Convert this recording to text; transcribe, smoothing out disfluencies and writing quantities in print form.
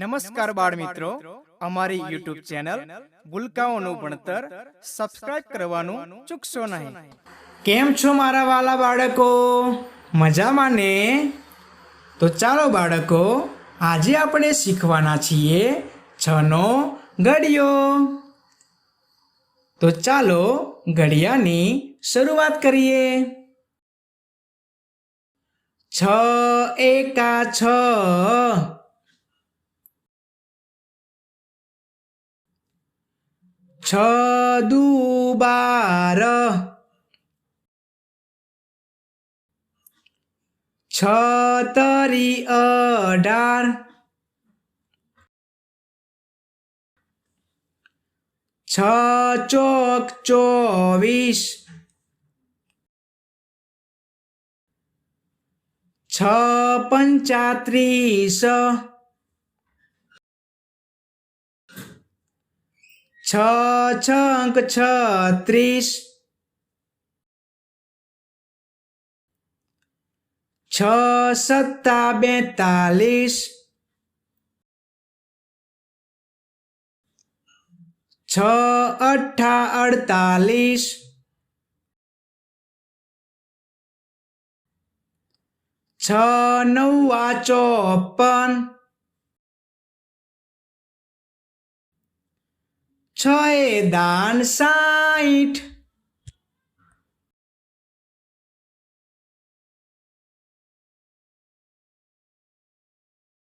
નમસ્કાર બાળ મિત્રો, અમારી યુટ્યુબ ચેનલ ભૂલકાઓનું ભણતર સબસ્ક્રાઇબ કરવાનું ચૂકશો નહીં. કેમ છો મારા વાલા બાળકો? મજામાં ને? તો ચાલો બાળકો, આજે આપણે શીખવાના છીએ 6 નો ઘડિયો. તો ચાલો ઘડિયાની શરૂઆત કરીએ. 6 એકા 6, 6 દુ 12, 6 તરી 18, 6 ચોક 24, 6 પંચા 30, 6 છંક 36, 6 સત્તા 42, 6 અઠ્ઠા 48, 6 નવ્વા 54, 6 એ દાન 60,